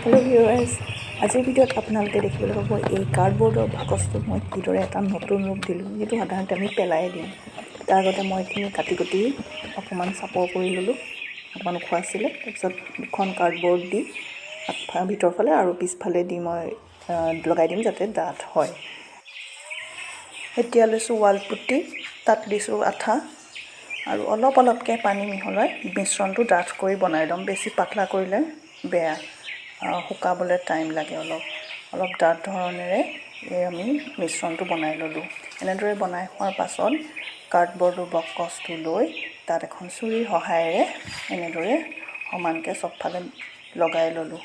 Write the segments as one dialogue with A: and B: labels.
A: Hello' viewers, আজিৰ ভিডিঅ'ত আপোনালোকে দেখিবলৈ পাব এই কাৰ্ডবৰ্ডৰ বাকচটোত মই কিদৰে এটা নতুন ৰূপ দিলোঁ, যিটো সাধাৰণতে আমি পেলাই দিওঁ। তাৰ আগতে মই এইখিনি কাটি অকণমান চাপৰ কৰি ল'লোঁ, অকণমান ওখ আছিলে। তাৰপিছত দুখন কাৰ্ডবৰ্ড দি ভিতৰৰ ফালে আৰু পিছফালে দি মই লগাই দিম যাতে ডাঠ হয়। এতিয়া লৈছোঁ ৱালপুটি, তাত দিছোঁ আঠা আৰু অলপ অলপকৈ পানী মিহলাই মিশ্ৰণটো ডাঠ কৰি বনাই ল'ম। বেছি পাতলা কৰিলে বেয়া, শুকাবলৈ টাইম লাগে। অলপ ডাঠ ধৰণেৰে আমি মিশ্ৰণটো বনাই ল'লোঁ। এনেদৰে বনাই হোৱাৰ পাছত কাৰ্ডবৰ্ডৰ বাকচটো লৈ তাত এখন চুৰিৰ সহায়েৰে এনেদৰে সমানকৈ চবফালে লগাই ল'লোঁ।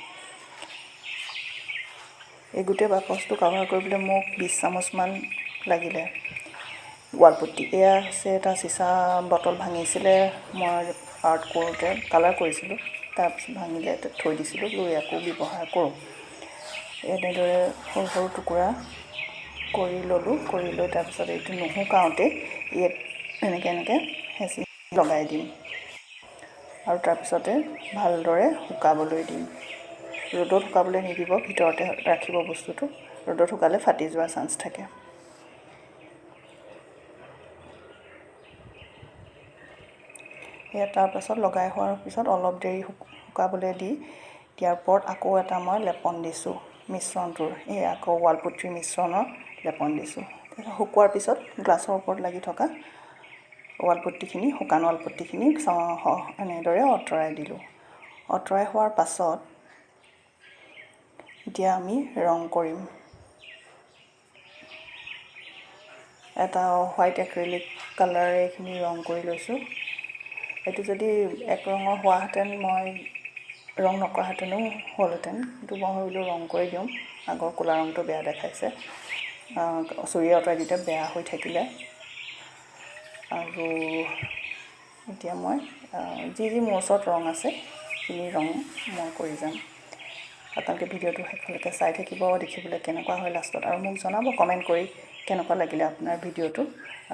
A: এই গোটেই বাকচটো কভাৰ কৰিবলৈ মোক 20 চামুচমান লাগিলে ৱালপুটি। এয়া হৈছে এটা চিচা বটল ভাঙিছিলে, মই আৰ্ট কৰোঁতে কালাৰ কৰিছিলোঁ, তাৰপিছত ভাঙিলে থৈ দিছিলোঁ, লৈ আকৌ ব্যৱহাৰ কৰোঁ। এনেদৰে সৰু সৰু টুকুৰা কৰি ল'লোঁ, কৰি লৈ তাৰপিছত এইটো নুশুকাওঁতে ইয়াত এনেকৈ হেঁচি লগাই দিম আৰু তাৰপিছতে ভালদৰে শুকাবলৈ দিম। ৰ'দত শুকাবলৈ নিদিব, ভিতৰতে ৰাখিব বস্তুটো। ৰ'দত শুকালে ফাটি যোৱাৰ চান্স থাকে। সেয়া তাৰপাছত লগাই হোৱাৰ পিছত অলপ দেৰি শুকাবলৈ দি ইয়াৰ ওপৰত আকৌ এটা মই লেপন দিছোঁ মিশ্ৰণটোৰ। এই আকৌ ৱালপুটিৰ মিশ্ৰণৰ লেপন দিছোঁ। শুকোৱাৰ পিছত গ্লাছৰ ওপৰত লাগি থকা ৱালপুটিখিনি, শুকান ৱালপুটিখিনি এনেদৰে আঁতৰাই দিলোঁ। আঁতৰাই হোৱাৰ পাছত এতিয়া আমি ৰং কৰিম। এটা হোৱাইট এক্ৰেলিক কালাৰে এইখিনি ৰং কৰি লৈছোঁ। এইটো যদি এক ৰঙৰ হোৱাহেঁতেন মই ৰং নকৰাহেঁতেনো হ'লহেঁতেন, কিন্তু মই ভাবিলোঁ ৰং কৰি দিওঁ, আগৰ ক'লা ৰংটো বেয়া দেখাইছে, চুৰিয়ে আঁতৰাই দিওঁতে বেয়া হৈ থাকিলে। আৰু এতিয়া মই যি মোৰ ওচৰত ৰং আছে সেইখিনি ৰং মই কৰি যাম। আপোনালোকে ভিডিঅ'টো শেষলৈকে চাই থাকিব, দেখিবলৈ কেনেকুৱা হয় লাষ্টত, আৰু মোক জনাব কমেণ্ট কৰি কেনেকুৱা লাগিলে আপোনাৰ ভিডিঅ'টো।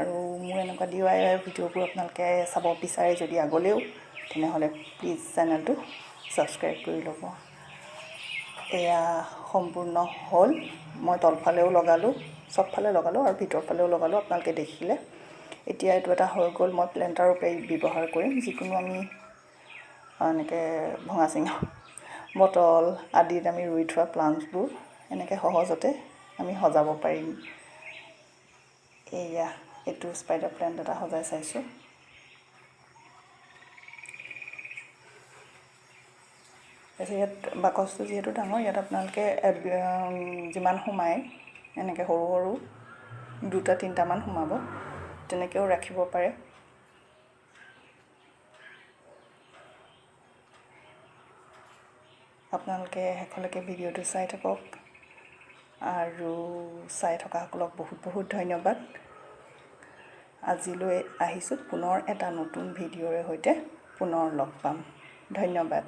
A: আৰু মোৰ এনেকুৱা DIY ভিডিঅ'বোৰ আপোনালোকে চাব বিচাৰে যদি আগলৈও, তেনেহ'লে প্লিজ চেনেলটো ছাবস্ক্ৰাইব কৰি ল'ব। এয়া সম্পূৰ্ণ হ'ল। মই তলফালেও লগালোঁ, চবফালে লগালোঁ আৰু ভিতৰৰ ফালেও লগালোঁ, আপোনালোকে দেখিলে। এতিয়া এইটো এটা হৈ গ'ল। মই প্লেণ্টাৰ ৰূপে ব্যৱহাৰ কৰিম, যিকোনো আমি এনেকৈ ভঙা চিঙা বটল আদিত আমি ৰুই থোৱা প্লাণ্টছবোৰ এনেকৈ সহজতে আমি সজাব পাৰিম। এয়া এইটো স্পাইডাৰ প্লেণ্ট এটা সজাই চাইছোঁ। তাৰপিছত ইয়াত বাকচটো যিহেতু ডাঙৰ, ইয়াত আপোনালোকে যিমান সোমায় এনেকৈ সৰু সৰু 2-3টামান সোমাব, তেনেকৈও ৰাখিব পাৰে। আপোনালোকে শেষলৈকে ভিডিঅ'টো চাই থাকক, আৰু চাই থকাসকলক বহুত বহুত ধন্যবাদ। আজিলৈ আহিছোঁ, পুনৰ এটা নতুন ভিডিঅ'ৰে সৈতে পুনৰ লগ পাম। ধন্যবাদ।